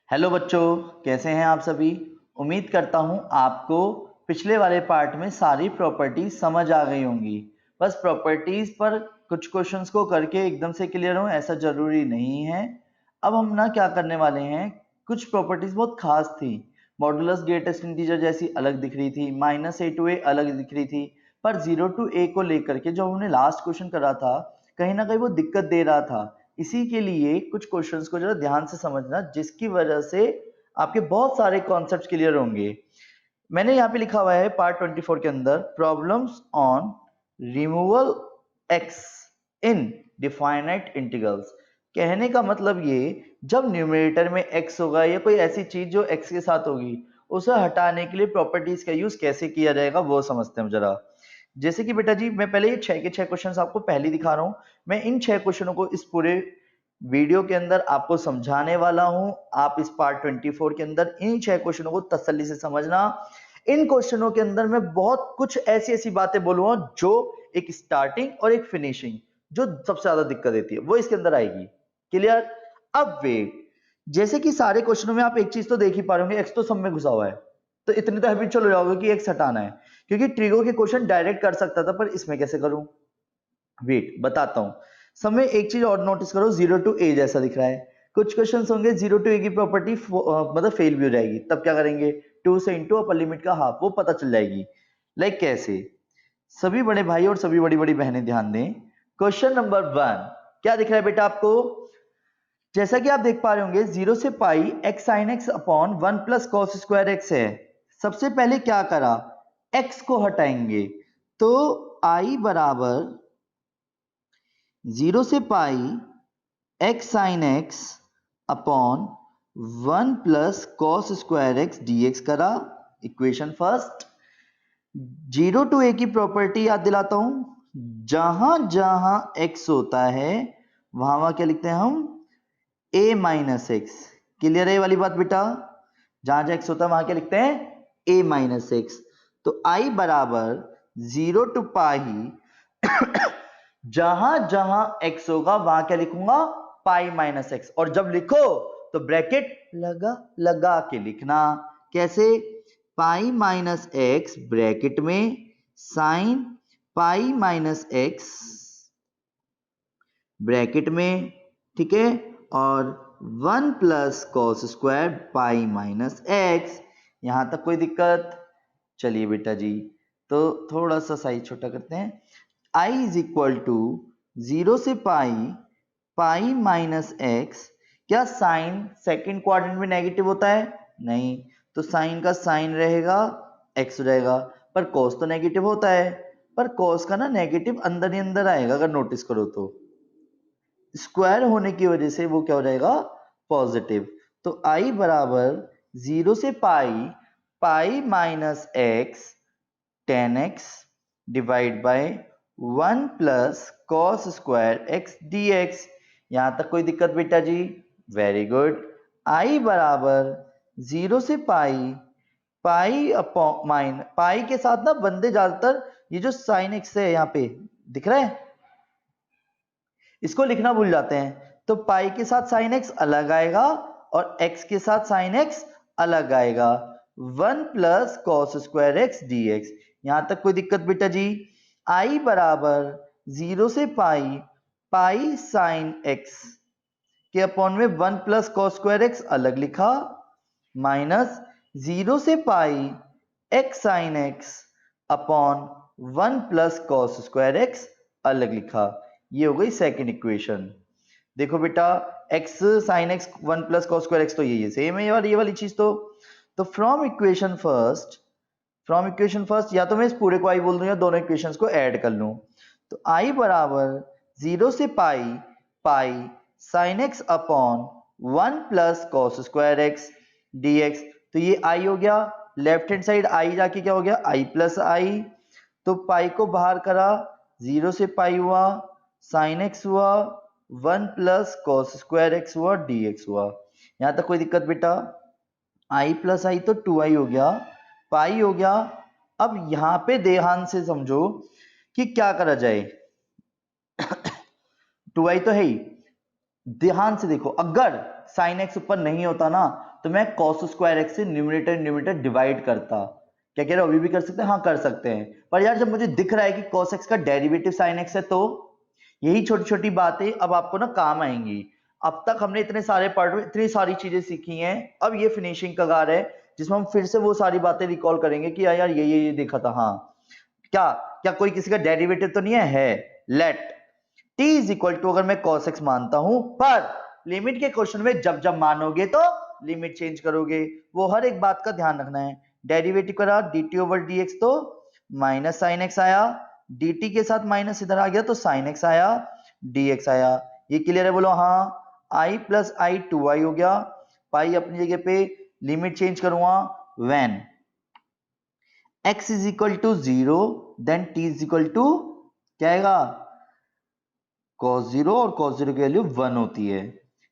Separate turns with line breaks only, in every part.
Hello बच्चों, कैसे हैं आप सभी। उम्मीद करता हूं आपको पिछले वाले पार्ट में सारी प्रॉपर्टीज समझ आ गई होंगी। बस प्रॉपर्टीज पर कुछ क्वेश्चंस को करके एकदम से क्लियर हो ऐसा जरूरी नहीं है। अब हम ना क्या करने वाले हैं, कुछ प्रॉपर्टीज बहुत खास थी। मॉडुलस ग्रेटेस्ट इंटीजर जैसी अलग दिख रही थी, -a to a अलग दिख रही थी, पर 0 to a को लेकर के जो हमने लास्ट क्वेश्चन करा था कहीं ना कहीं वो दिक्कत दे रहा था। इसी के लिए कुछ क्वेश्चंस को जरा ध्यान से समझना, जिसकी वजह से आपके बहुत सारे कॉन्सेप्ट्स क्लियर होंगे। मैंने यहाँ पे लिखा हुआ है पार्ट 24 के अंदर problems on removal x in definite integrals. कहने का मतलब ये, जब न्यूमरेटर में x होगा या कोई ऐसी चीज जो x के साथ होगी, उसे हटाने के लिए प्रॉपर्टीज का यूज कैसे किया जाएगा वो समझते हैं जरा। जैसे कि बेटा जी, मैं पहले ये 6 के 6 क्वेश्चंस आपको पहले दिखा रहा हूं। मैं इन 6 क्वेश्चनों को इस पूरे वीडियो के अंदर आपको समझाने वाला हूं। आप इस पार्ट 24 के अंदर इन 6 क्वेश्चनों को तसल्ली से समझना। इन क्वेश्चनों के अंदर मैं बहुत कुछ ऐसी ऐसी बातें बोलूंगा जो एक स्टार्टिंग और एक फिनिशिंग जो सबसे ज्यादा दिक्कत देती है वो इसके अंदर आएगी। क्लियर। अब वेट, जैसे कि सारे क्वेश्चनों में आप एक चीज तो देख ही पा रहे होंगे, एक्स तो सब में घुसा हुआ है, तो इतने तो हैबिचुअल हो जाओगे कि एक्स हटाना है, क्योंकि ट्रिगो के क्वेश्चन डायरेक्ट कर सकता था, पर इसमें कैसे करूं। वेट बताता हूं। समय एक चीज और नोटिस करो, 0 to a जैसा दिख रहा है। कुछ क्वेश्चंस होंगे 0 to a की प्रॉपर्टी मतलब फेल भी हो जाएगी, तब क्या करेंगे, 2 से इंटू अपर लिमिट का हाफ, वो पता चल जाएगी। लाइक कैसे, सभी बड़े भाई और सभी बड़ी बड़ी बहनें ध्यान दें। क्वेश्चन नंबर 1 क्या दिख रहा है बेटा आपको, जैसा कि आप देख पा रहे होंगे 0 से pi x sin x upon 1 plus cos square x है। सबसे पहले क्या करा, x को हटाएंगे, तो i बराबर 0 से pi x sin x upon 1 plus cos square x dx करा। Equation first. 0 टू a की प्रॉपर्टी याद दिलाता हूं, जहां जहां x होता है वहां वहां क्या लिखते हैं हम, a माइनस एक्स। क्लियर है ये वाली बात बेटा, जहां जहां x होता है वहां क्या लिखते हैं, a माइनस एक्स। तो i बराबर 0 टू पाई जहां जहां x होगा वहां क्या लिखूंगा, पाई माइनस एक्स। और जब लिखो तो ब्रैकेट लगा लगा के लिखना। कैसे, पाई माइनस एक्स ब्रैकेट में sign pi minus x bracket में, ठीक है, और 1 plus cos square pi minus x. यहां तक कोई दिक्कत। चलिए बेटा जी, तो थोड़ा सा साइज छोटा करते हैं। i इज इक्वल टू 0 से पाई पाई माइनस एक्स। क्या साइन सेकंड क्वाड्रेंट में नेगेटिव होता है, नहीं, तो साइन का साइन रहेगा, एक्स रहेगा, पर कॉस तो नेगेटिव होता है, पर कॉस का ना नेगेटिव अंदर ही अंदर आएगा अगर नोटिस करो तो, स्क्वायर होने की वजह से वो क्या हो जाएगा, पॉजिटिव। तो i बराबर 0 से pi pi minus x tan x divide by 1 plus cos square x d x. यहां तक कोई दिक्कत बेटा जी, वेरी गुड। i बराबर 0 से पाई पाई अपॉन माइन, पाई के साथ ना बंदे ज्यादातर ये जो साइन एक्स है यहाँ पे दिख रहा है, इसको लिखना भूल जाते हैं। तो पाई के साथ साइन एक्स अलग आएगा और एक्स के साथ साइन एक्स अलग आएगा, 1 plus cos square x d x. यहां तक कोई दिक्कत बेटा जी। आई बराबर 0 से पाई पाई साइन एक्स के अपॉन में 1 प्लस कॉस स्क्वायर एक्स अलग लिखा, माइनस 0 से pi x sine x upon 1 plus cos square x अलग लिखा। ये हो गई सेकंड इक्वेशन। देखो बेटा, x sin x 1 plus cos square x तो ये सेम है, ये वाली चीज तो फ्रॉम इक्वेशन फर्स्ट या तो मैं इस पूरे को i बोल दूं या दोनों इक्वेशंस को ऐड कर लूं। तो i बराबर 0 से pi pi sine x upon 1 plus cos square x dx। तो ये i हो गया, लेफ्ट हैंड साइड i जाके क्या हो गया, i प्लस i। तो पाई को बाहर करा, 0 से पाई हुआ, साइन एक्स हुआ, 1 प्लस कॉस स्क्वायर एक्स हुआ, dx हुआ। यहां तक कोई दिक्कत बेटा, i प्लस आई तो 2i हो गया, पाई हो गया। अब यहां पे ध्यान से समझो कि क्या करा जाए 2i तो है ही, ध्यान से देखो, अगर साइन एक्स ऊपर नहीं होता ना तो मैं cos स्क्वायर x से न्यूमरेटर डिवाइड करता। क्या कह रहे हो, अभी भी कर सकते हैं? हाँ कर सकते हैं। पर यार जब मुझे दिख रहा है कि cos x का डेरिवेटिव sin x है, तो यही छोटी छोटी बातें अब आपको ना काम आएंगी। अब तक हमने इतने सारे पार्ट में इतनी सारी चीजें सीखी हैं, अब ये फिनिशिंग कगार है जिसमें हम फिर से वो सारी बातें रिकॉल करेंगे कि यार ये देखा था। हाँ, क्या क्या कोई किसी का डेरिवेटिव तो नहीं है? Let t is equal to, अगर मैं cos x मानता हूं, पर लिमिट के क्वेश्चन में जब जब मानोगे तो लिमिट चेंज करोगे, वो हर एक बात का ध्यान रखना है। डेरिवेटिव करा dt ओवर dx, तो माइनस साइन एक्स आया, dt के साथ माइनस इधर आ गया तो साइन एक्स आया, dx आया। ये क्लियर है? बोलो हाँ। i प्लस आई 2i हो गया, पाई अपनी जगह पे, लिमिट चेंज करूंगा when x is equal to 0 then t is equal to क्या आएगा? cos 0, और cos 0 की वैल्यू 1 होती है,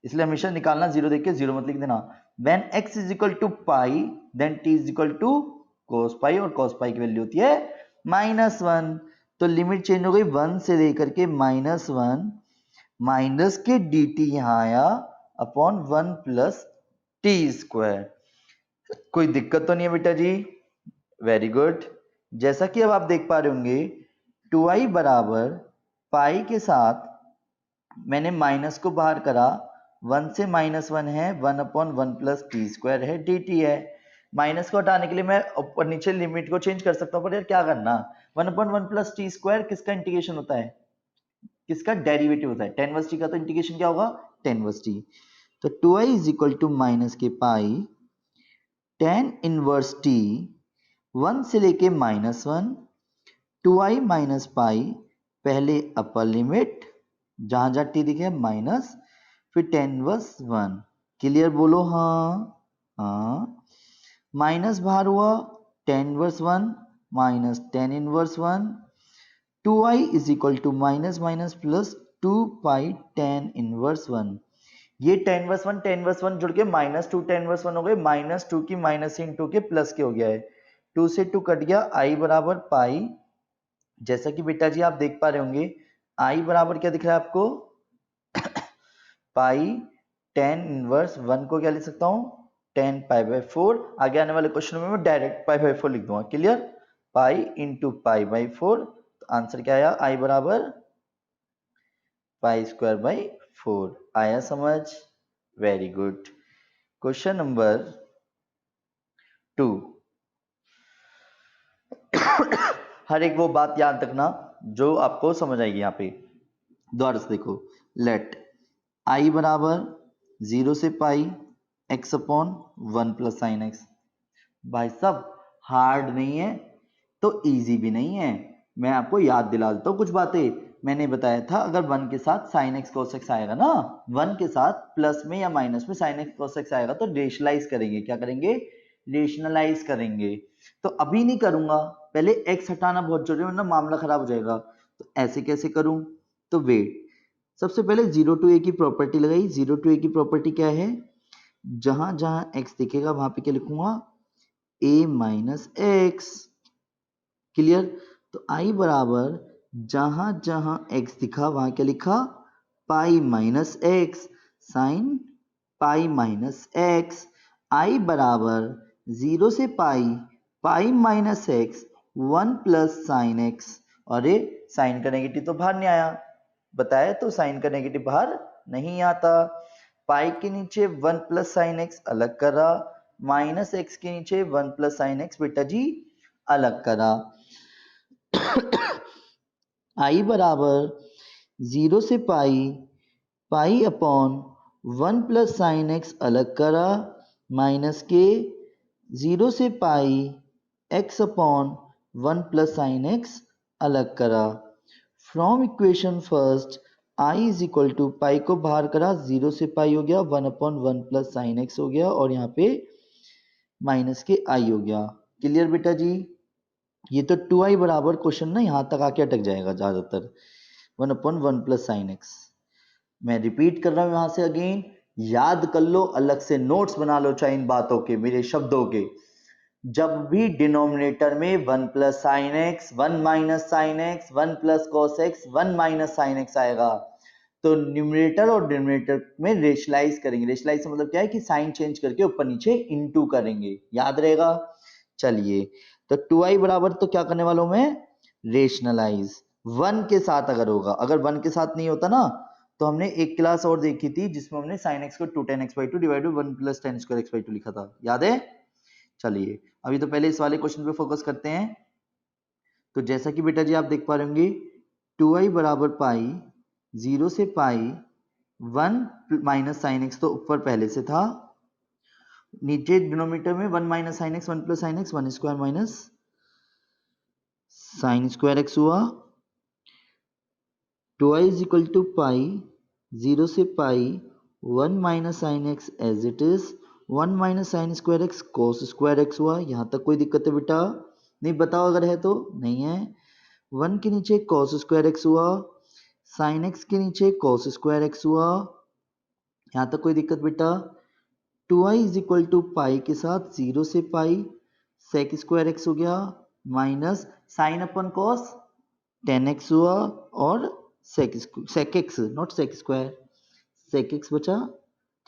इसलिए हमेशा निकालना 0 देख के 0 मत लिख देना। when x is equal to pi then t is equal to cos pi, और cos पाई की वैल्यू होती है -1। तो लिमिट चेंज हो गई 1 से लेकर के -1, माइनस के dt यहाँ आया अपॉन 1 प्लस टी स्क्वायर। कोई दिक्कत तो नहीं है बेटा जी? Very good. जैसा कि अब आप देख पा रहे होंगे 2i बराबर पाई के साथ मैंने माइनस को बाहर करा, 1 से -1 है, 1 अपॉन 1 प्लस टी स्क्वायर है, dt है। माइनस को हटाने के लिए मैं ऊपर नीचे लिमिट को चेंज कर सकता हूँ, पर यार क्या करना, 1 अपॉन 1 प्लस टी स्क्वायर किसका इंटीग्रेशन होता है? किसका डेरिवेटिव होता है? tan इनवर्स t का। तो इंटीग्रेशन क्या होगा? tan inverse t। तो 2i is equal to minus k pi tan inverse t 1 से लेके -1, 2i माइनस पाई, पहले अपर लिमिट जहां जहां t दिखे माइनस, फिर tan इनवर्स 1। क्लियर? बोलो हाँ। हाँ, माइनस बाहर हुआ, tan inverse 1 minus tan inverse 1, 2i is equal to minus minus plus 2 pi tan inverse 1। ये tan इनवर्स 1 जुड़ के -2 tan इनवर्स 1 हो गए, -2 की माइनस इंटू के प्लस के हो गया है, 2 से 2 कट गया, i बराबर पाई। जैसा कि बेटा जी आप देख पा रहे होंगे i बराबर क्या दिख रहा है आपको? पाई tan इनवर्स 1 को क्या लिख सकता हूं? tan pi by 4। आगे आने वाले क्वेश्चन में मैं डायरेक्ट पाई बाय 4 लिख दूंगा। Clear? Pi into pi by 4, तो आंसर क्या आया? i बराबर पाई स्क्वायर बाय 4। आया समझ? Very good. Question number 2। हर एक वो बात याद रखना जो आपको समझ आएगी यहाँ पे। दोबारा से देखो, लेट i बराबर 0 से pi x upon 1 plus sine x. भाई साहब हार्ड नहीं है तो इजी भी नहीं है, मैं आपको याद दिला देता हूँ कुछ बातें। मैंने बताया था अगर 1 के साथ साइन एक्स कोस एक्स आएगा ना, 1 के साथ प्लस में या माइनस में साइन एक्स कोस एक्स आएगा तो रेशनलाइज करेंगे। क्या करेंगे? रेशनलाइज करेंगे। तो अभी नहीं करूंगा, पहले एक्स हटाना बहुत जरूरी है वरना मामला खराब हो जाएगा। तो ऐसे कैसे करूं? तो वेट, सबसे पहले 0 टू a की प्रॉपर्टी लगाई। 0 टू a की प्रॉपर्टी क्या है? जहां जहां x दिखेगा वहां पे क्या लिखूंगा? a minus x. क्लियर? तो i बराबर जहां जहां x दिखा वहां क्या लिखा? Pi minus x, sine pi minus x. i बराबर 0 से pi, pi minus x, 1 plus sine x. अरे साइन का नेगेटिव तो बाहर नहीं आया, बताया तो साइन का नेगेटिव बाहर नहीं आता। पाई के नीचे 1 प्लस साइन एक्स अलग करा, माइनस एक्स के नीचे 1 प्लस साइन एक्स बेटा जी अलग करा। i बराबर 0 से pi, pi upon 1 plus sine x अलग करा, माइनस के 0 से pi x upon 1 plus sine x अलग करा। From equation first i is equal to pi को बाहर करा, 0 से पाई हो गया, 1 अपॉन 1 प्लस साइन एक्स हो गया, और यहाँ पे माइनस के i हो गया। क्लियर बेटा जी? ये तो 2i बराबर क्वेश्चन ना यहाँ तक आके अटक जाएगा ज्यादातर, 1 अपॉन 1 प्लस साइन एक्स। मैं रिपीट कर रहा हूँ यहाँ से अगेन, याद कर लो, अलग से नोट्स बना लो चाहे इन बातों के, मेरे शब्दों के। जब भी डिनोमिनेटर में 1 plus sine x, 1 minus sine x, 1 plus cos x, 1 minus sine x आएगा तो न्यूमरेटर और डिनोमिनेटर में रेशलाइज करेंगे। रेशलाइज से मतलब क्या है कि साइन चेंज करके ऊपर नीचे इनटू करेंगे, याद रहेगा। चलिए, तो 2i बराबर तो क्या करने वाला हूं मैं, रेशनलाइज 1 के साथ अगर होगा, अगर 1 के साथ नहीं होता ना तो हमने एक क्लास और देखी थी जिसमें हमने sin x को 2 tan x by 2 divide by 1 plus tan square x by 2 लिखा था, याद है। चलिए अभी तो पहले इस वाले क्वेश्चन पे फोकस करते हैं। तो जैसा कि बेटा जी आप देख पा रहे होंगे 2i बराबर पाई 0 से पाई 1 माइनस साइन एक्स तो ऊपर पहले से था, नीचे डिनोमिनेटर में 1 minus sine x 1 plus sine x 1 square minus sine square x हुआ। 2i is equal to pi 0 से pi 1 minus sine x as it is 1 minus sine square x cos square x हुआ। यहाँ तक कोई दिक्कत है बेटा? नहीं, बताओ अगर है तो। नहीं है। 1 के नीचे कॉस स्क्वायर एक्स हुआ, साइन एक्स के नीचे कॉस स्क्वायर एक्स हुआ। यहाँ तक कोई दिक्कत बेटा? 2i इज इक्वल टू पाई के साथ 0 से पाई सेक स्क्वायर एक्स हो गया माइनस साइन अपन कॉस टेन एक्स हुआ और sec x not sec square sec x बचा,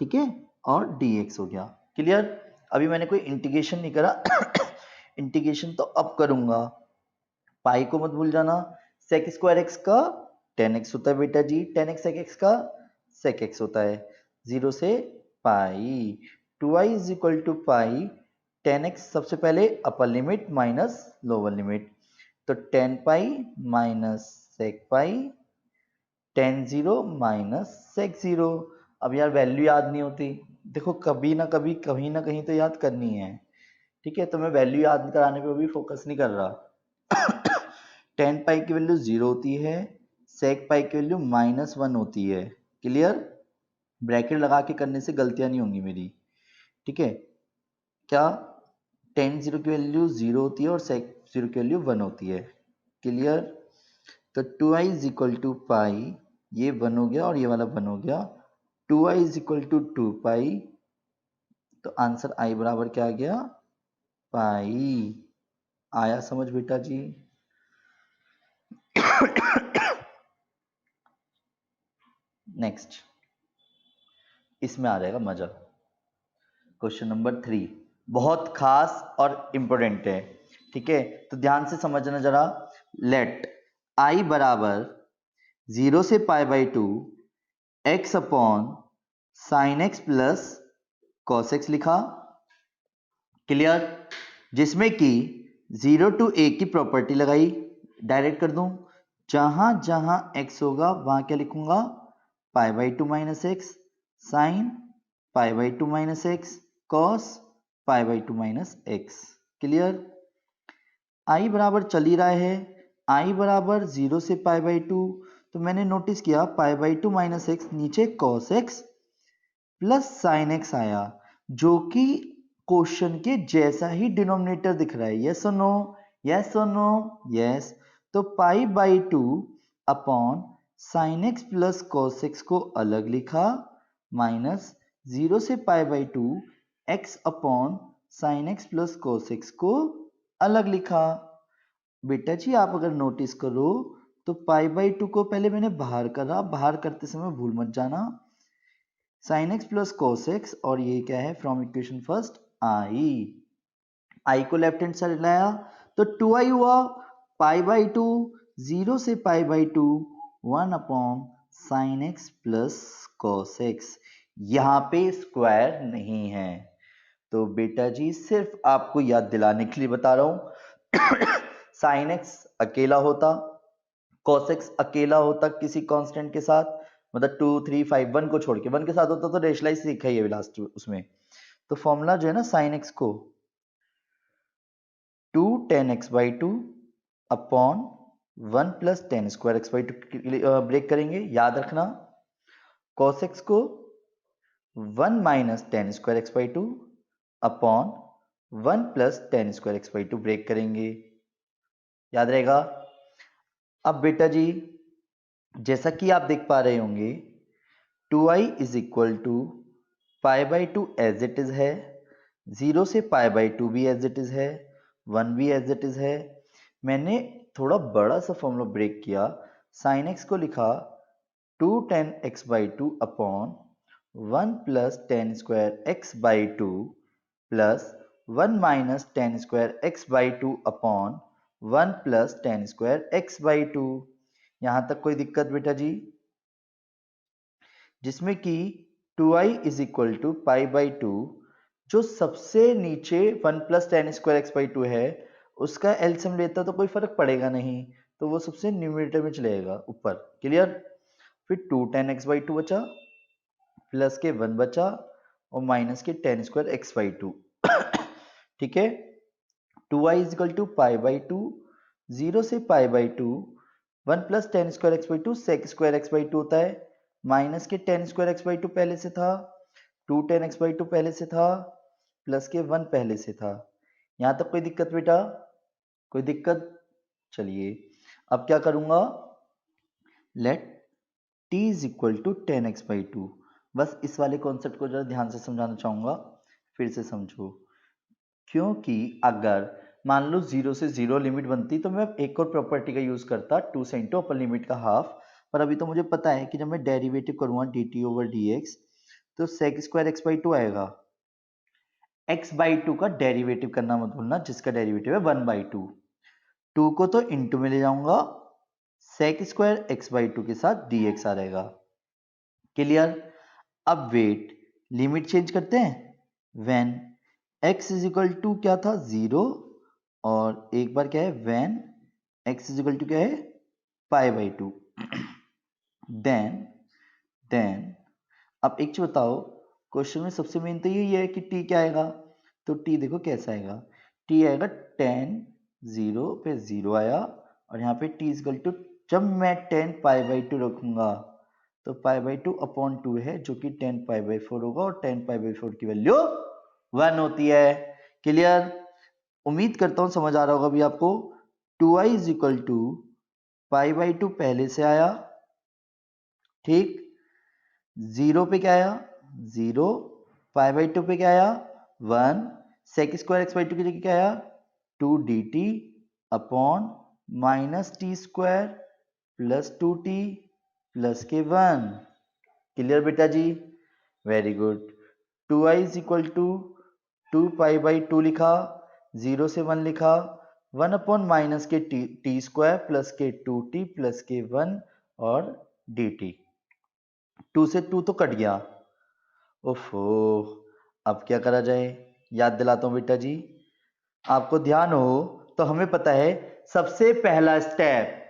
ठीक है, और डी एक्स हो गया। क्लियर? अभी मैंने कोई इंटीग्रेशन नहीं करा इंटीग्रेशन तो अब करूंगा। पाई को मत भूल जाना, सेक स्क्वायर एक्स का टेन एक्स होता है बेटा जी, टेन एक्स सेक एक्स का सेक एक्स होता है। 0 से pi 2i is equal to pi tan x, सबसे पहले upper limit minus lower limit, तो tan pi minus sec pi tan zero minus sec zero. अब यार वैल्यू याद नहीं होती, देखो कभी ना कभी कहीं ना कहीं तो याद करनी है, ठीक है, तो मैं वैल्यू याद कराने पे भी फोकस नहीं कर रहा। टेन पाई की वैल्यू 0 होती है, सेक पाई की वैल्यू -1 होती है। क्लियर? ब्रैकेट लगा के करने से गलतियां नहीं होंगी मेरी, ठीक है। क्या टेन जीरो की वैल्यू 0 होती है और सेक जीरो की वैल्यू 1 होती है। क्लियर? तो 2i इज इक्वल टू पाई, ये 1 हो गया और ये वाला 1 हो गया, 2i इज इक्वल टू 2 पाई, तो आंसर i बराबर क्या आ गया, पाई। आया समझ बेटा जी? नेक्स्ट, इसमें आ जाएगा मजा। क्वेश्चन नंबर 3 बहुत खास और इंपॉर्टेंट है, ठीक है, तो ध्यान से समझना जरा। लेट i बराबर 0 से pi by 2 x upon sine x plus cos x लिखा। क्लियर? जिसमें कि 0 टू a की प्रॉपर्टी लगाई, डायरेक्ट कर दूं, जहां जहां x होगा वहां क्या लिखूंगा, पाई by 2 minus x sine pi by 2 minus x cos pi by 2 minus x. Clear? i बराबर चल ही रहा है, i बराबर 0 से पाई बाई 2, तो मैंने नोटिस किया पाई बाई 2 माइनस एक्स नीचे cos x plus sine x आया, जो कि क्वेश्चन के जैसा ही डिनोमिनेटर दिख रहा है। यस और नो? यस और नो? यस। तो पाई by 2 upon sine x plus cos x को अलग लिखा माइनस 0 से pi by 2 x upon sine x plus cos x को अलग लिखा। बेटा जी आप अगर नोटिस करो तो पाई बाई 2 को पहले मैंने बाहर करा, बाहर करते समय भूल मत जाना, sine x plus cos x, और ये क्या है फ्रॉम इक्वेशन फर्स्ट आई को लेफ्ट हैंड साइड लाया तो 2i हुआ, पाई बाई 2 0 से pi by 2 1 upon sine x plus cos x. यहाँ पे स्क्वायर नहीं है, तो बेटा जी सिर्फ आपको याद दिलाने के लिए बता रहा हूं। साइन एक्स अकेला होता, cos x अकेला होता किसी कांस्टेंट के साथ, मतलब 2 3 5 1 को छोड़ के, 1 के साथ होता तो रेशलाइज सीखा ही है लास्ट उसमें। तो फॉर्मूला जो है ना साइन एक्स को 2 tan x by 2 upon 1 plus tan square x by 2 break करेंगे, याद रखना। cos x को 1 minus tan square x by 2 upon 1 plus tan square x by 2 break करेंगे, याद रहेगा। अब बेटा जी जैसा कि आप देख पा रहे होंगे 2i is equal to pi by 2 as it is है, 0 से पाई बाई 2 भी एज इट इज है, 1 भी एज इट इज है। मैंने थोड़ा बड़ा सा फॉर्मूला ब्रेक किया, साइन एक्स को लिखा 2 tan x by 2 upon 1 plus tan square x by 2 plus 1 minus tan square x by 2 upon 1 plus tan square x by 2। यहां तक कोई दिक्कत बेटा जी? जिसमें कि 2i is equal to pi by 2, जो सबसे नीचे 1 plus tan square x by 2 है उसका एलसीएम लेता तो कोई फर्क पड़ेगा नहीं, तो वो सबसे न्यूमरेटर में चलेगा ऊपर। क्लियर? फिर 2 टेन एक्स बाई 2 बचा, प्लस के 1 बचा और माइनस के टेन स्क्वायर एक्स बाई 2। ठीक है, 2i is equal to pi by 2, 0 से pi by 2, 1 plus tan square x by 2 sec square x by 2 होता है, माइनस के टेन स्क्वायर एक्स बाई 2 पहले से था, 2 टेन एक्स बाई 2 पहले से था, प्लस के 1 पहले से था। यहां तक कोई दिक्कत बेटा? कोई दिक्कत? चलिए अब क्या करूंगा, let t is equal to tan x by 2। बस इस वाले कॉन्सेप्ट को जरा ध्यान से समझाना चाहूंगा, फिर से समझो। क्योंकि अगर मान लो 0 से 0 लिमिट बनती तो मैं एक और प्रॉपर्टी का यूज करता, 2 से इंटू अपर लिमिट का हाफ। पर अभी तो मुझे पता है कि जब मैं डेरिवेटिव करूंगा dt ओवर dx तो sec स्क्वायर एक्स बाई 2 आएगा। x बाई 2 का डेरिवेटिव करना मत भूलना, जिसका डेरिवेटिव है 1 बाई 2। 2 को तो इंटू में ले जाऊंगा, sec स्क्वायर एक्स बाई 2 के साथ dx आ रहेगा। क्लियर? अब वेट लिमिट चेंज करते हैं, when x is equal to क्या था 0, और एक बार क्या है when x is equal to क्या है पाई बाई 2। देन अब एक चीज बताओ, क्वेश्चन में सबसे मेन तो यही है कि t क्या आएगा, तो t देखो कैसा आएगा, t आएगा tan 0 पे 0 आया, और यहाँ पे t इक्वल टू, जब मैं tan पाई बाई 2 रखूंगा तो पाई बाई 2 अपॉन 2 है, जो कि tan पाई बाई 4 होगा, और tan पाई बाई 4 की वैल्यू 1 होती है। क्लियर? उम्मीद करता हूं समझ आ रहा होगा अभी आपको। 2i is equal to pi by 2 पहले से आया, ठीक, 0 पे क्या आया 0, पाई बाई 2 पे क्या आया 1, सेक स्क्वायर एक्स बाई 2 की जगह क्या आया 2 dt upon minus t square plus 2t plus k 1। Clear बेटा जी? Very good. 2i is equal to 2 pi by 2 लिखा, 0 से 1 लिखा, 1 upon minus k t square plus k 2t plus k 1 और dt। 2 से 2 तो कट गया, ओफो, अब क्या करा जाए? याद दिलाता हूं बेटा जी, आपको ध्यान हो तो हमें पता है सबसे पहला स्टेप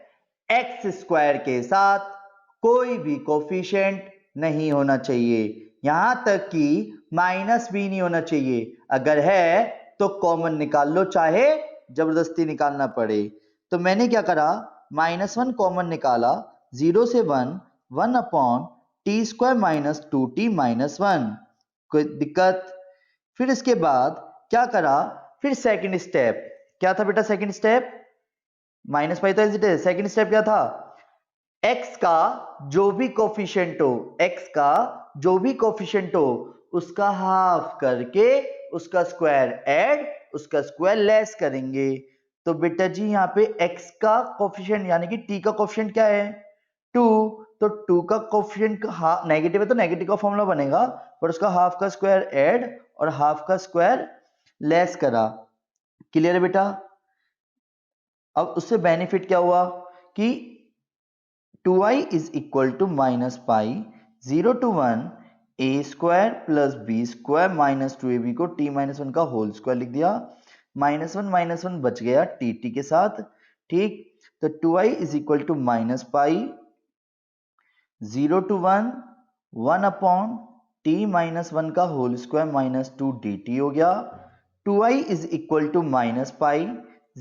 एक्स स्क्वायर के साथ कोई भी कोफिशिएंट नहीं होना चाहिए, यहां तक कि माइनस भी नहीं होना चाहिए, अगर है तो कॉमन निकाल लो, चाहे जबरदस्ती निकालना पड़े। तो मैंने क्या करा, -1 कॉमन निकाला, 0 से 1, 1 upon T square minus 2t minus 1। कोई दिक्कत? फिर इसके बाद क्या करा, फिर सेकंड स्टेप क्या था बेटा, सेकंड स्टेप माइनस पाई था, सेकंड स्टेप क्या था, x का जो भी कोफिशिएंट हो, x का जो भी कोफिशिएंट हो उसका हाफ करके उसका स्क्वायर ऐड, उसका स्क्वायर लेस करेंगे। तो बेटा जी यहाँ पे x का कोफिशिएंट यानी कि t का कोफिशिएंट क्या है 2, तो 2 का कोफिशिएंट नेगेटिव है तो नेगेटिव का फॉर्मूला बनेगा, पर उसका हाफ का स्क्वायर ऐड और हाफ का स्क्वायर लेस करा। क्लियर है बेटा? अब उससे बेनिफिट क्या हुआ कि 2i is equal to minus pi 0 to 1 a square plus b square minus 2ab को t माइनस 1 का होल स्क्वायर लिख दिया, माइनस वन बच गया टी के साथ, ठीक। तो 2i is equal to minus pi 0 to 1 1 upon t minus 1 का होल स्क्वायर माइनस 2 dt हो गया। 2i is equal to minus pi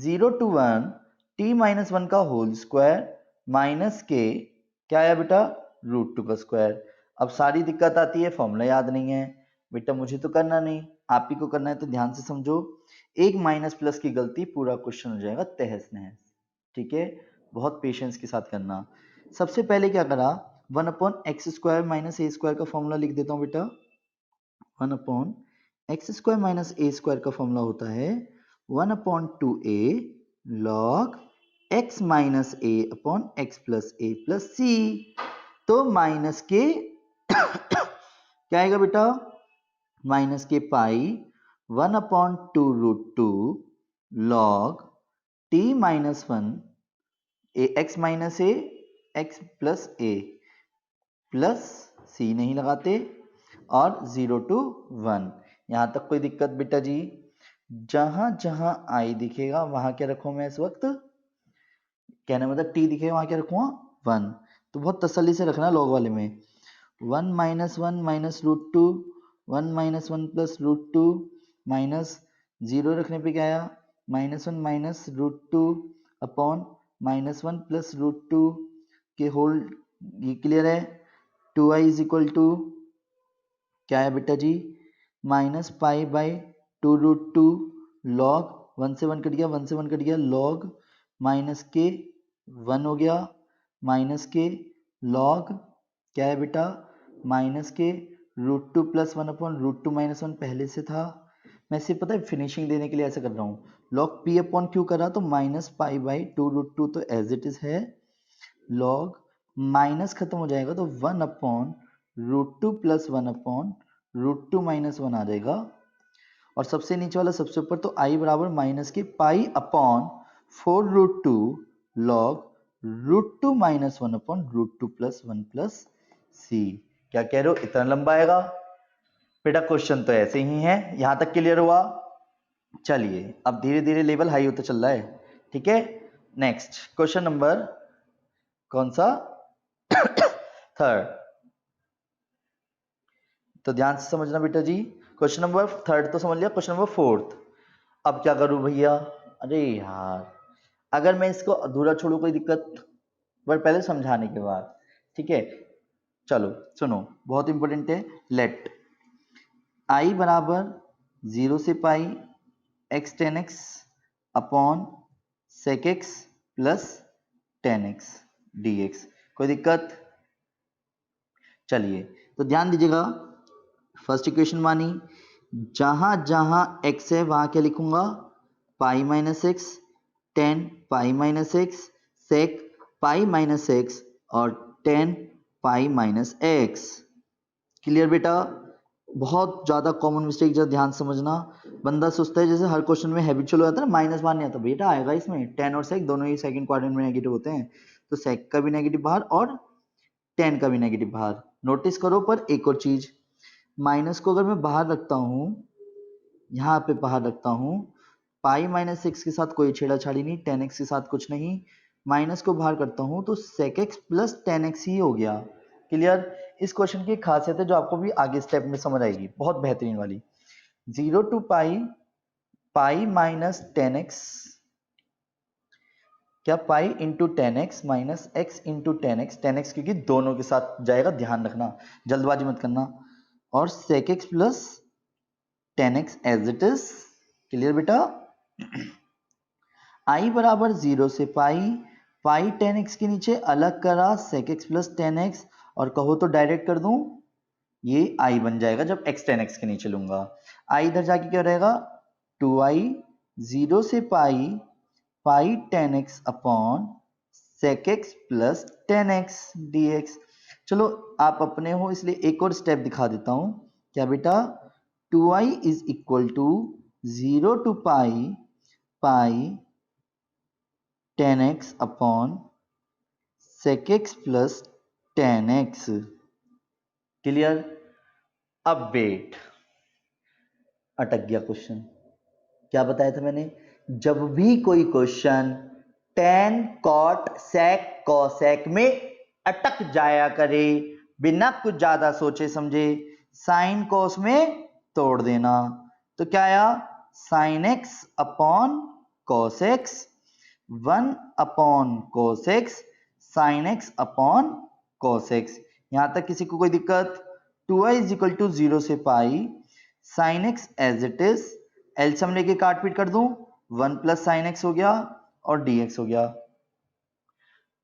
0 to 1 t minus 1 का होल स्क्वायर माइनस के क्या आया बेटा √2 का स्क्वायर। अब सारी दिक्कत आती है फॉर्मूला याद नहीं है बेटा, मुझे तो करना नहीं, आप ही को करना है, तो ध्यान से समझो। एक माइनस प्लस की गलती पूरा क्वेश्चन हो जाएगा तहस नहस, ठीक है, बहुत पेशेंस के साथ करना। सबसे पहले क्या करा, 1 upon x square minus a square का फॉर्मूला लिख देता हूं बेटा। 1 upon x square minus a square का फॉर्मूला होता है 1 upon 2a log x minus a upon x plus a plus c. तो माइनस के क्या आएगा बेटा, minus k pi 1/2√2 log t minus 1 a x minus a x plus a plus c नहीं लगाते और 0 to 1। यहां तक कोई दिक्कत बेटा जी? जहां जहां आई दिखेगा वहां क्या रखूं मैं इस वक्त, कहने मतलब टी दिखेगा वहां क्या रखूंगा 1। तो बहुत तसल्ली से रखना लॉग वाले में, 1 minus 1 minus root two, 1 minus 1 plus root two minus 0 रखने पे क्या आया, -1 minus root two upon -1 plus root two के होल, ये क्लियर है। 2i इज इक्वल टू क्या है बेटा जी, -π/2√2 लॉग 1 से 1 कट गया, 1 से 1 कट गया, लॉग माइनस के 1 हो गया, माइनस के लॉग क्या है बेटा, माइनस के √2 प्लस 1/√2 माइनस 1 पहले से था। मैं सिर्फ पता है फिनिशिंग देने के लिए ऐसा कर रहा हूँ, लॉग p अपॉन क्यू करा तो -π/2√2 तो एज इट इज है, लॉग माइनस खत्म हो जाएगा तो 1/√2 प्लस 1/√2 माइनस 1 आ जाएगा, और सबसे नीचे वाला सबसे ऊपर, तो i बराबर माइनस के π/4√2 log √2 माइनस 1/√2 प्लस 1 प्लस सी। क्या कह रहे हो, इतना लंबा आएगा बेटा? क्वेश्चन तो ऐसे ही है। यहां तक क्लियर हुआ? चलिए अब धीरे धीरे लेवल हाई होता चल रहा है, ठीक है। नेक्स्ट क्वेश्चन नंबर कौन सा, थर्ड। तो ध्यान से समझना बेटा जी, क्वेश्चन नंबर थर्ड तो समझ लिया, क्वेश्चन नंबर फोर्थ। अब क्या करूं भैया, अरे यार अगर मैं इसको अधूरा छोड़ू कोई दिक्कत, पर पहले समझाने के बाद, ठीक है। चलो सुनो, बहुत इंपॉर्टेंट है। लेट i बराबर 0 से pi x tan x upon sec x plus tan x dx, कोई दिक्कत? चलिए तो ध्यान दीजिएगा, फर्स्ट इक्वेशन मानी, जहां जहां x है वहां क्या लिखूंगा, pi minus x, tan pi minus x, sec pi minus x और tan pi minus x. Clear बेटा? बहुत ज्यादा कॉमन मिस्टेक, जरा ध्यान समझना। बंदा सोचता है जैसे हर क्वेश्चन में हैबिचुअल हो जाता है ना, माइनस मान नहीं आता, बेटा आएगा इसमें टेन और सेक दोनों ही सेकंड क्वाड्रेंट में नेगेटिव होते हैं, तो सेक का भी नेगेटिव बाहर और टेन का भी नेगेटिव बाहर। नोटिस करो पर एक और चीज, माइनस को अगर मैं बाहर रखता हूं, यहाँ पे बाहर रखता हूं, पाई माइनस एक्स के साथ कोई छेड़ाछाड़ी नहीं, टेन एक्स के साथ कुछ नहीं, माइनस को बाहर करता हूं तो sec x plus tan x ही हो गया। क्लियर? इस क्वेश्चन की खासियत है जो आपको भी आगे स्टेप में समझ आएगी, बहुत बेहतरीन वाली। 0 to pi, pi minus tan x, क्या pi into tan x minus x into tan x, tan x क्योंकि दोनों के साथ जाएगा, ध्यान रखना, जल्दबाजी मत करना, और sec x plus tan x as it is. Clear बेटा? i बराबर 0 से पाई, पाई टेन एक्स के नीचे अलग करा sec x plus tan x, और कहो तो डायरेक्ट कर दूं, ये i बन जाएगा जब x टेन एक्स के नीचे लूंगा। i इधर जाके क्या रहेगा, 2i 0 से pi, pi tan x upon sec x plus tan x dx। चलो आप अपने हो इसलिए एक और स्टेप दिखा देता हूं, क्या बेटा, 2i is equal to 0 to pi, pi tan x upon sec x plus tan x. Clear? अब वेट, अटक गया क्वेश्चन। क्या बताया था मैंने, जब भी कोई question tan cot sec cosec में अटक जाया करे, बिना कुछ ज्यादा सोचे समझे साइन कोस में तोड़ देना। तो क्या आया, sign x upon cos x, 1 upon cos x, sine x upon cos x. यहां तक किसी को कोई दिक्कत? 2i इज इक्वल टू 0 से pi, sine x as it is, LCM लेके काट पीट कर दूं, 1 प्लस साइन एक्स हो गया और dx हो गया।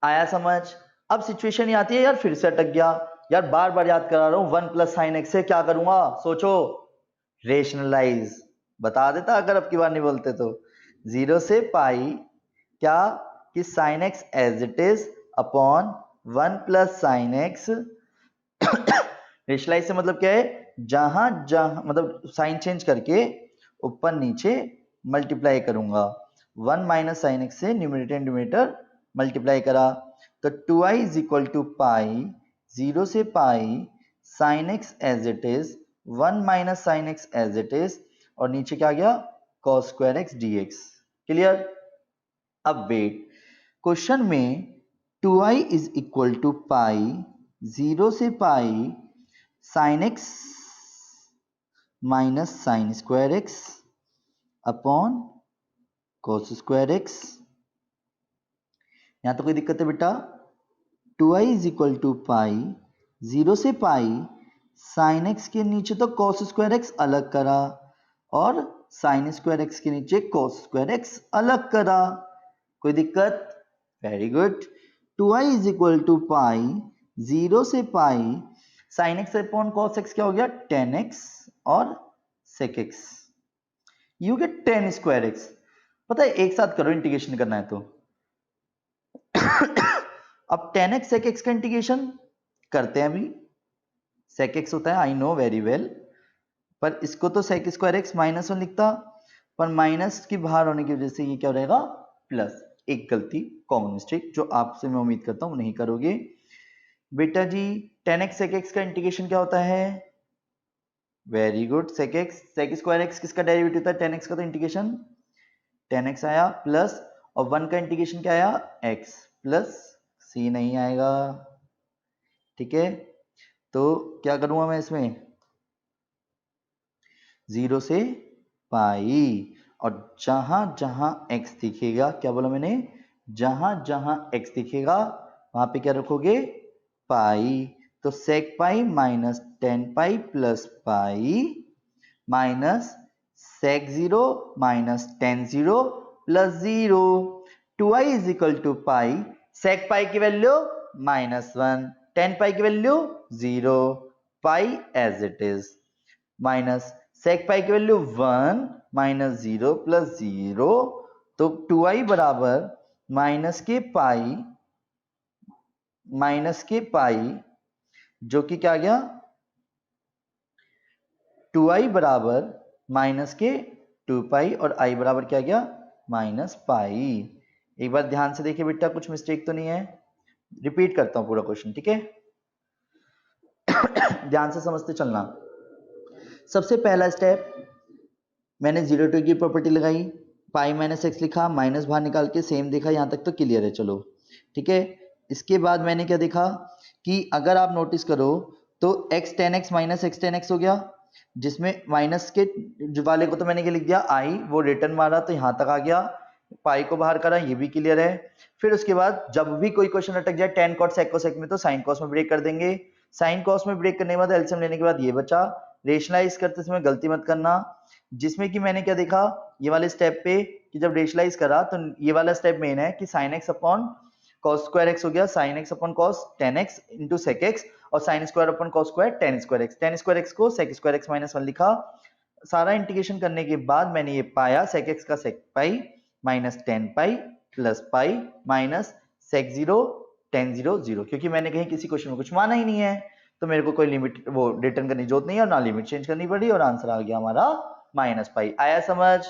आया समझ? अब सिचुएशन ये आती है यार, फिर से अटक गया यार, बार बार याद करा रहा हूं, 1 प्लस साइन एक्स से क्या करूंगा, सोचो, रेशनलाइज। बता देता अगर अब की बार नहीं बोलते तो, 0 से पाई क्या कि sine x as it is upon 1 plus sine x rationalise से मतलब क्या है, जहां जहां मतलब साइन चेंज करके ऊपर नीचे मल्टीप्लाई करूंगा। 1 माइनस साइन एक्स से न्यूमरेटर डिनोमिनेटर मल्टीप्लाई करा तो 2i is equal to pi 0 से pi sine x as it is 1 minus sine x as it is और नीचे क्या आ गया cos square x dx। Clear. अब वेट, क्वेश्चन में 2i is equal to pi 0 से pi sine x minus sine square x upon cos square x. यहां तो कोई दिक्कत है बेटा? 2i is equal to pi 0 से पाई साइन एक्स के नीचे तो cos स्क्वायर एक्स अलग करा और साइन स्क्वायर एक्स के नीचे cos स्क्वायर एक्स अलग करा। कोई दिक्कत? Very good. 2i is equal to pi 0 से pi sine x upon cos x क्या हो गया, tan x और sec x। You get tan square x. पता है एक साथ करो, इंटीग्रेशन करना है तो। अब tan x sec x का इंटीग्रेशन करते हैं अभी। sec x होता है, आई नो वेरी वेल, पर इसको तो sec स्क्वायर एक्स माइनस 1 लिखता, पर माइनस की बाहर होने की वजह से ये क्या हो रहेगा प्लस। एक गलती, कॉमन मिस्टेक जो आपसे मैं उम्मीद करता हूं नहीं करोगे बेटा जी। tan x sec x का इंटीग्रेशन क्या होता है? Very good, sec x sec square x किसका डेरिवेटिव होता है? tan x का। तो इंटीग्रेशन tan x आया प्लस और 1 का इंटीग्रेशन क्या आया x प्लस c नहीं आएगा। ठीक है, तो क्या करूंगा मैं इसमें 0 से पाई और जहां जहां x दिखेगा, क्या बोला मैंने, जहां जहां x दिखेगा वहां पे क्या रखोगे पाई। तो sec pi minus tan pi plus pi minus sec 0 minus tan 0 plus 0। 2i is equal to pi, sec pi की वैल्यू -1, tan पाई की value 0, pi as it is minus sec pi की value 1 minus 0 plus 0। तो 2i बराबर minus k पाई जो कि क्या आ गया 2i बराबर माइनस के 2 पाई और i बराबर क्या आ गया माइनस पाई। एक बार ध्यान से देखिए बेटा, कुछ मिस्टेक तो नहीं है। रिपीट करता हूं पूरा क्वेश्चन, ठीक है? ध्यान से समझते चलना। सबसे पहला स्टेप, मैंने 0 टू की प्रॉपर्टी लगाई, पाई माइनस एक्स लिखा, माइनस बाहर निकाल के सेम देखा, यहां तक तो क्लियर है। चलो ठीक है, इसके बाद मैंने क्या देखा कि अगर आप नोटिस करो तो x tan x minus x tan x हो गया, जिसमें माइनस के जो वाले को तो मैंने क्या लिख दिया i, वो रिटर्न मारा तो यहां तक आ गया, पाई को बाहर करा, ये भी क्लियर है। फिर उसके बाद जब भी कोई क्वेश्चन अटक जाए tan cot sec cosec में तो sin cos में ब्रेक कर देंगे। sin cos में ब्रेक करने के बाद एलसीएम लेने के बाद ये बचा। रेशनलाइज करते समय गलती मत करना, जिसमें कि मैंने क्या देखा ये वाले स्टेप पे कि जब रेशनलाइज करा तो ये वाला स्टेप मेन है कि sin x upon cos square x हो गया sin x upon cos tan x into sec x और sin square upon cos square tan square x। tan square x को sec स्क्वायर x माइनस 1 लिखा। सारा integration करने के बाद मैंने ये पाया sec x का sec pi minus tan pi plus pi minus sec 0 tan 0 0, क्योंकि मैंने कहीं किसी क्वेश्चन में कुछ माना ही नहीं है तो मेरे को कोई लिमिट वो रिटर्न करने की जरूरत नहीं है और ना लिमिट चेंज करनी पड़ी और आंसर आ गया हमारा माइनस पाई। आया समझ?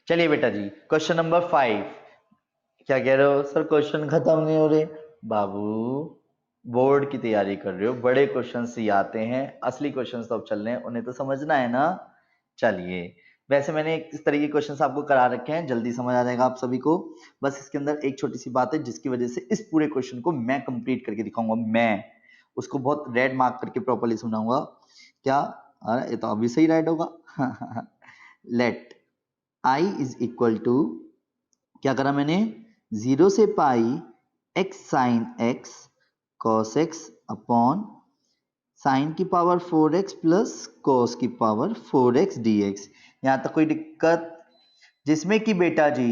चलिए बेटा जी, क्वेश्चन नंबर 5। क्या कह रहे हो सर, क्वेश्चन खत्म नहीं हो रहे? बाबू बोर्ड की तैयारी कर रहे हो, बड़े क्वेश्चन ही आते हैं, असली क्वेश्चन तो अब चल रहे हैं, उन्हें तो समझना है ना। चलिए, वैसे मैंने इस तरह के क्वेश्चन आपको करा रखे हैं, जल्दी समझ आ जाएगा आप सभी को। बस इसके अंदर एक छोटी सी बात है जिसकी वजह से इस पूरे क्वेश्चन को मैं कंप्लीट करके दिखाऊंगा, मैं उसको बहुत रेड मार्क करके प्रॉपर्ली सुनाऊंगा। क्या? अरे ये तो अभी सही राइट होगा। Let i is equal to, क्या करा मैंने, 0 से pi x sine x cos x upon sine की पावर 4x प्लस cos की पावर 4x dx। यहां तक कोई दिक्कत? जिसमें कि बेटा जी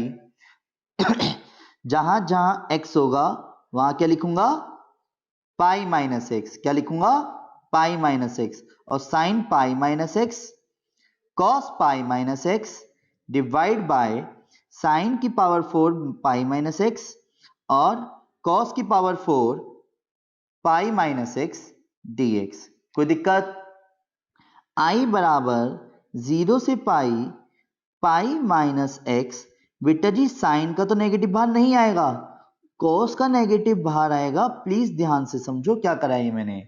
जहां जहां x होगा वहां क्या लिखूंगा पाई माइनस एक्स, क्या लिखूंगा पाई माइनस एक्स और sign pi minus x cos pi minus x divide by sine की पावर 4 पाई माइनस एक्स और कॉस की पावर 4 पाई माइनस एक्स dx। कोई दिक्कत? आई बराबर 0 से पाई माइनस एक्स। बेटा जी साइन का तो नेगेटिव बाहर नहीं आएगा, कॉस का नेगेटिव बाहर आएगा। प्लीज ध्यान से समझो क्या करा है मैंने।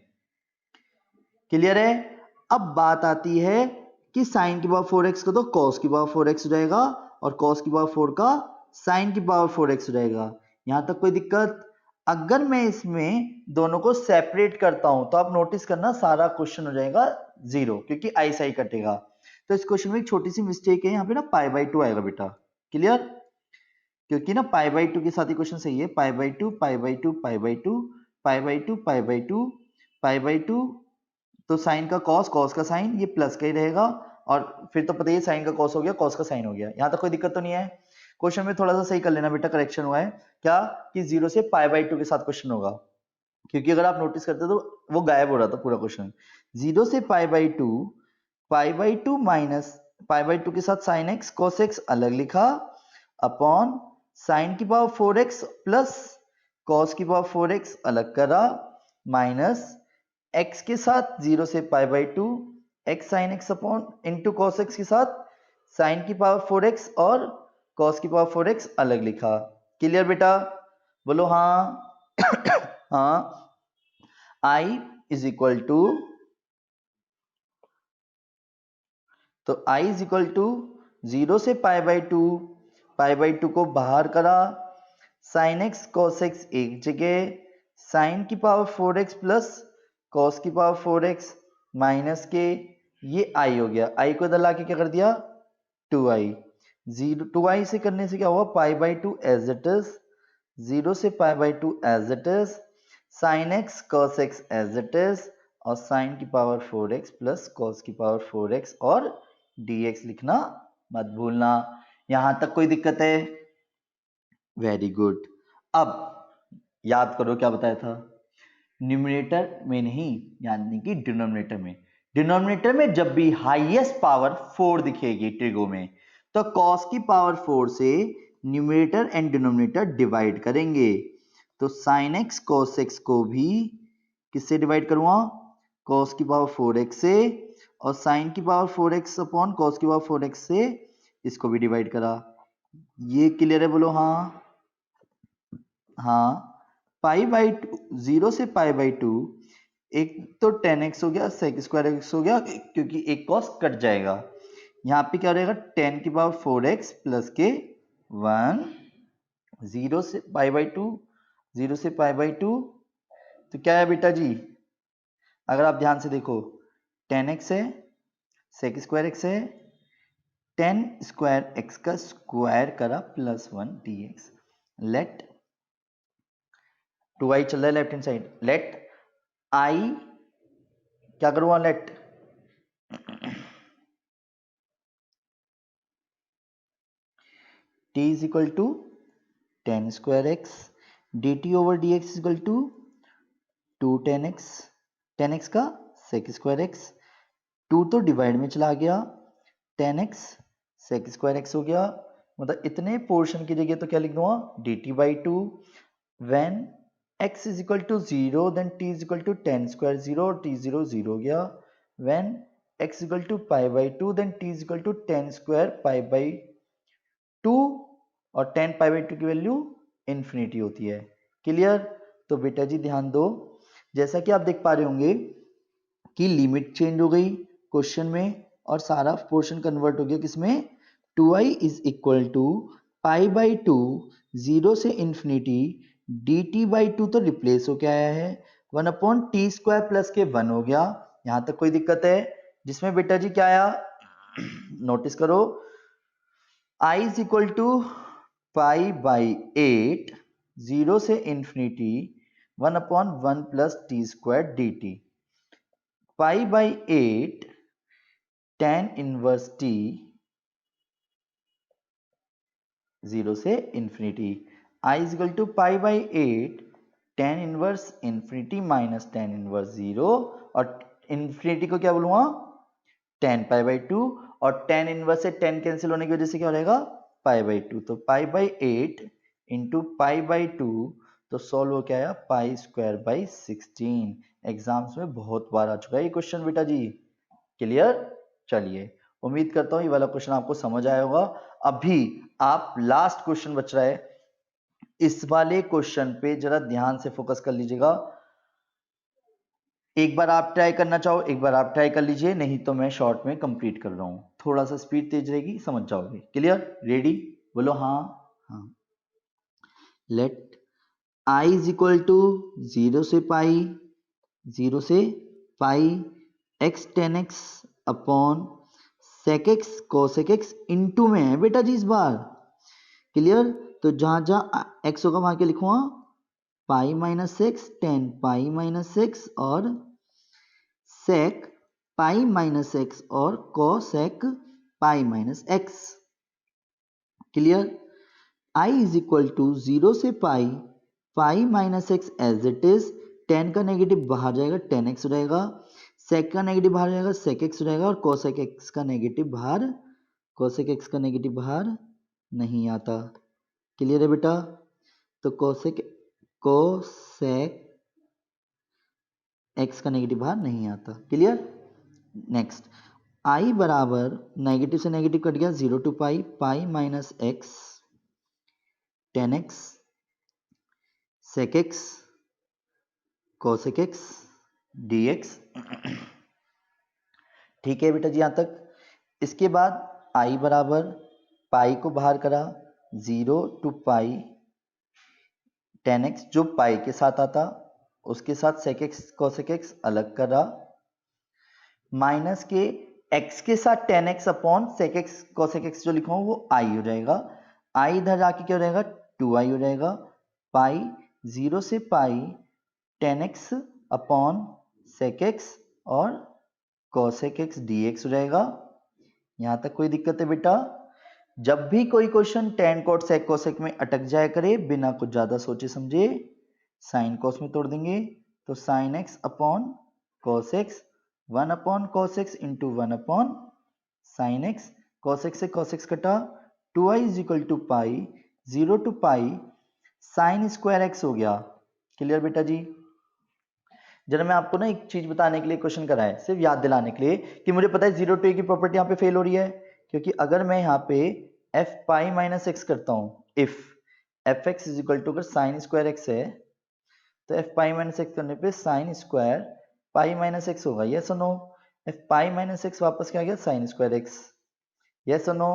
क्लियर है? अब बात आती है कि साइन की पावर 4x का तो कॉस की पावर 4x हो जाएगा और कॉस की पावर 4 का साइन की पावर 4x हो जाएगा। यहां तक कोई दिक्कत? अगर मैं इसमें दोनों को सेपरेट करता हूं तो आप नोटिस करना सारा क्वेश्चन हो जाएगा 0, क्योंकि आई से आई कटेगा। तो इस क्वेश्चन में एक छोटी सी मिस्टेक है, यहाँ पे ना पाई बाई 2 आएगा बेटा। क्लियर? क्योंकि ना पाई बाई 2 के साथ ही क्वेश्चन सही है। पाई by 2 pi by 2 pi by 2 pi by 2 pi by 2 pi by 2, तो साइन का कॉस, कॉस का साइन, ये प्लस का ही रहेगा। और फिर तो पता ही साइन का कॉस हो गया, कॉस का साइन हो गया। यहां तक कोई दिक्कत तो नहीं है? क्वेश्चन में थोड़ा सा सही कर लेना बेटा, करेक्शन हुआ है क्या कि 0 से पाई बाई 2 के साथ क्वेश्चन होगा, क्योंकि अगर आप नोटिस करते तो वो गायब हो रहा था पूरा क्वेश्चन। 0 से pi by 2 minus pi by 2 के साथ साइन एक्स कॉस एक्स अलग लिखा, अपॉन साइन की पावर 4x प्लस कॉस की पावर 4x अलग करा, माइनस x के साथ 0 से pi by 2 x sine x upon into cos x के साथ साइन की पावर 4x और कॉस की पावर 4x अलग लिखा। क्लियर बेटा? बोलो हाँ। हाँ। I इज इक्वल टू, तो I इज इक्वल टू 0 से पाई बाई 2 को बाहर करा, साइन एक्स कॉस एक्स एक जगह, साइन की पावर 4x प्लस कॉस की पावर 4x माइनस के, ये I हो गया। I को इधर लाके क्या कर दिया? 2i। 2i से करने से क्या हुआ? Pi by 2 as it is, 0 से pi by 2 as it is, sine x cos x as it is, और साइन की पावर 4x प्लस कॉस की पावर 4x और dx लिखना मत भूलना। यहां तक कोई दिक्कत है? Very good. अब याद करो क्या बताया था, न्यूमरेटर में नहीं यानी कि डिनोमिनेटर में। डिनोमिनेटर में जब भी हाईएस्ट पावर 4 दिखेगी ट्रिगो में, तो कॉस की पावर 4 से न्यूमरेटर एंड डिनोमिनेटर डिवाइड करेंगे। तो साइन एक्स कॉस एक्स को भी किससे डिवाइड करूंगा? कॉस की पावर 4x से, और साइन की पावर 4x अपॉन कॉस की पावर 4x से इसको भी डिवाइड करा। ये क्लियर है? बोलो हाँ। हाँ। पाई बाई 2, 0 से पाई बाई 2, एक तो 10x हो गया, सेक स्क्वायर एक्स हो गया, क्योंकि एक कॉस कट जाएगा। यहाँ पे क्या रहेगा? 10 की पावर 4x प्लस के 1, 0 से पाई बाई 2, 0 से पाई बाई 2, तो क्या है बेटा जी? अगर आप ध्यान से देखो, 10x है, सेक स्क्वायर एक्स है, 10 स्क्वायर एक्स का स्क्वायर करा प्लस 1 dx। लेट 2i चल रहा है left hand side, let i क्या करूंगा? Let t is equal to 10 square x dt over dx is equal to 2 10x, 10x का सेक स्क्वायर एक्स, 2 तो डिवाइड में चला गया, 10x सेक स्क्वायर एक्स हो गया। मतलब इतने पोर्शन की जगह तो क्या लिख दूंगा? dt by 2, when x is equal to 0 then t is equal to 10 square 0 और t 0 0 हो गया, when x equal to pi by 2 then t is equal to 10 square pi by 2, और 10 पाई बाई 2 की वैल्यू इन्फिनिटी होती है। Clear? तो बेटा जी ध्यान दो, जैसा कि आप देख पा रहे होंगे कि लिमिट चेंज हो गई क्वेश्चन में और सारा पोर्शन कन्वर्ट हो गया किसमें? 2i is equal to pi by 2, 0 से इंफिनिटी, dt बाई 2 तो रिप्लेस होके आया है, 1 upon T square plus k 1 हो गया। यहां तक कोई दिक्कत है? जिसमें बेटा जी क्या आया? नोटिस करो, i is equal to pi by 8, 0 से infinity, 1 upon 1 plus t square d t, pi by 8 tan inverse t, 0 से infinity, i is equal to pi by 8 tan inverse infinity minus tan inverse 0, और infinity को क्या बोलूंगा? tan pi by 2, और tan inverse से tan cancel होने की वजह से क्या हो जाएगा? पाई बाई 2। तो पाई बाई 8 इंटू पाई बाई 2, तो सॉल्व हो क्या आया, पाई स्क्वायर बाई 16। एग्जाम्स में बहुत बार आ चुका है ये क्वेश्चन बेटा जी। क्लियर? चलिए, उम्मीद करता हूं ये वाला क्वेश्चन आपको समझ आया होगा। अभी आप लास्ट क्वेश्चन बच रहा है, इस वाले क्वेश्चन पे जरा ध्यान से फोकस कर लीजिएगा। एक बार आप ट्राई करना चाहो, एक बार आप ट्राई कर लीजिए, नहीं तो मैं शॉर्ट में कंप्लीट कर रहा हूं। थोड़ा सा स्पीड तेज रहेगी, समझ जाओगे। क्लियर? रेडी? बोलो हाँ। हाँ। Let I is equal to 0 से पाई, 0 से pi x tan x upon sec x cosec x into में है बेटा जी इस बार। क्लियर? तो जहां जहां एक्स होगा वहां क्या लिखूंगा, pi minus x, tan pi minus x और सेक पाई माइनस एक्स और cosec pi minus x. Clear? I is equal to 0 से pi, pi minus x as it is, tan का नेगेटिव बाहर जाएगा, टेन एक्स रहेगा, सेक का negative बाहर जाएगा, सेक एक्स रहेगा, और कोसेक एक्स का नेगेटिव बाहर, कोसेक एक्स का नेगेटिव बाहर नहीं आता। क्लियर है बेटा? तो कोसेक एक्स का नेगेटिव बाहर नहीं आता। क्लियर? नेक्स्ट, आई बराबर नेगेटिव से नेगेटिव कट गया, 0 to pi, pi minus x tan x sec x cosec x d x. ठीक है बेटा जी यहां तक। इसके बाद आई बराबर पाई को बाहर करा, 0 टू पाई टेन एक्स जो पाई के साथ आता, उसके साथ सेक एक्स कोसेक एक्स अलग करा, माइनस के एक्स के साथ tan x upon sec x cosec x जो लिखा हूं वो आई हो जाएगा। आई इधर जाके क्या हो जाएगा, 2i हो जाएगा। पाई 0 से pi tan x upon sec x और कोसेक एक्स डी एक्स हो जाएगा। यहां तक कोई दिक्कत है बेटा? जब भी कोई question tan cot sec cosec में अटक जाए करे, बिना कुछ ज्यादा सोचे समझे साइन कोस में तोड़ देंगे। तो sine x upon cos x, 1 upon cos x into 1 upon sine x, cos x से कोस एक्स कटा, 2i is equal to pi, 0 to pi sine square x हो गया। क्लियर बेटा जी? जरा मैं आपको ना एक चीज बताने के लिए क्वेश्चन करा है, सिर्फ याद दिलाने के लिए कि मुझे पता है 0 टू ए की प्रॉपर्टी यहाँ पे फेल हो रही है, क्योंकि अगर मैं यहाँ पे एफ पाई माइनस एक्स करता हूँ, if f x is equal to अगर साइन स्क्वायर एक्स है, तो एफ पाई माइनस एक्स करने पे sine square pi minus x होगा। यस और no? F pi minus x वापस क्या आ गया, साइन स्क्वायर एक्स। यस और no?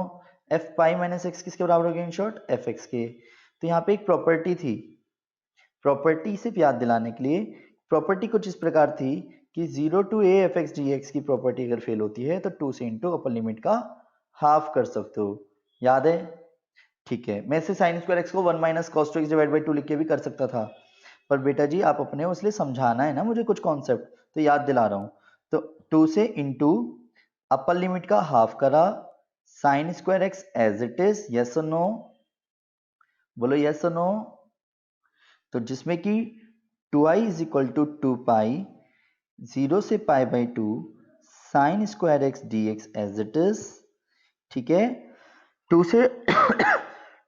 F pi minus x किसके बराबर हो गया इन शॉर्ट, एफ एक्स के। तो यहाँ पे एक प्रॉपर्टी थी, प्रॉपर्टी सिर्फ याद दिलाने के लिए, प्रॉपर्टी कुछ इस प्रकार थी कि 0 to a f x d x की प्रॉपर्टी अगर फेल होती है तो 2 से इंटू अपर लिमिट का हाफ कर सकते हो। याद है? ठीक है, मैं इसे साइन स्क्वायर एक्स को 1 minus cos two x divide by 2 लिख के भी कर सकता था, पर बेटा जी आप अपने हो इसलिए समझाना है ना मुझे कुछ कॉन्सेप्ट, तो याद दिला रहा हूं। तो 2 से इंटू अपर लिमिट का हाफ करा, sine square x as it is. Yes और नो? बोलो यस और नो? तो जिसमें कि 2i is equal to 2 pi 0 से pi by 2 sine square x d x as it is. ठीक है, 2 से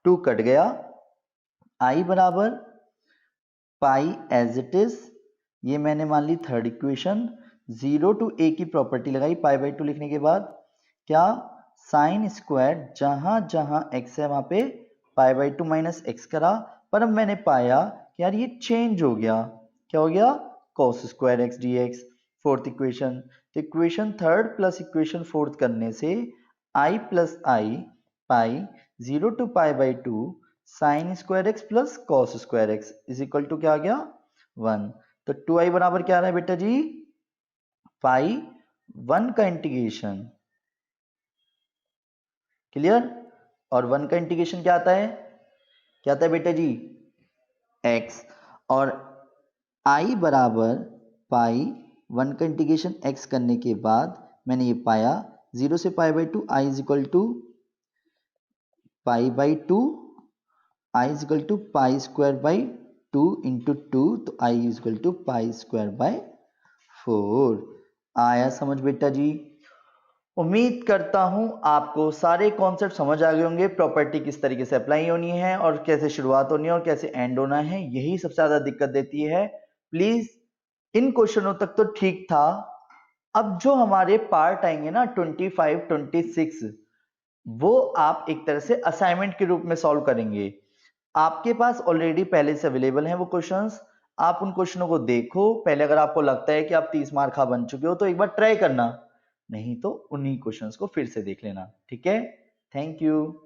2 कट गया, i बराबर पाई एज इट इज, ये मैंने मान ली थर्ड इक्वेशन। 0 टू ए की प्रॉपर्टी लगाई पाई बाई 2 लिखने के बाद, क्या साइन स्क्वायर जहां जहां एक्स है वहां पे पाई बाई 2 माइनस एक्स करा, पर अब मैंने पाया कि यार ये चेंज हो गया, क्या हो गया, cos square x d x. Fourth equation, तो equation third plus equation fourth करने से I plus I pi 0 to pi by 2 sine square x plus cos square x is equal to क्या आ गया, 1। तो 2i बराबर क्या आ रहा है बेटा जी, पाई 1 का इंटीग्रेशन। क्लियर? और 1 का इंटीग्रेशन क्या आता है, क्या आता है बेटा जी, x। और i बराबर पाई 1 का इंटीग्रेशन x करने के बाद मैंने ये पाया 0 से pi by 2 i is equal to pi by 2, I is equal to pi square by 2 into 2, तो I is equal to pi square by 4। आया समझ बेटा जी? उम्मीद करता हूं आपको सारे कॉन्सेप्ट समझ आ गए होंगे, प्रॉपर्टी किस तरीके से अप्लाई होनी है और कैसे शुरुआत होनी है और कैसे एंड होना है, यही सबसे ज्यादा दिक्कत देती है। प्लीज इन क्वेश्चनों तक तो ठीक था। अब जो हमारे पार्ट आएंगे ना 25, 26, वो आप एक तरह से असाइनमेंट के रूप में सॉल्व करेंगे। आपके पास ऑलरेडी पहले से अवेलेबल हैं वो क्वेश्चंस, आप उन क्वेश्चनों को देखो पहले। अगर आपको लगता है कि आप 30 मार्क का बन चुके हो तो एक बार ट्राई करना, नहीं तो उन्हीं क्वेश्चंस को फिर से देख लेना। ठीक है, थैंक यू।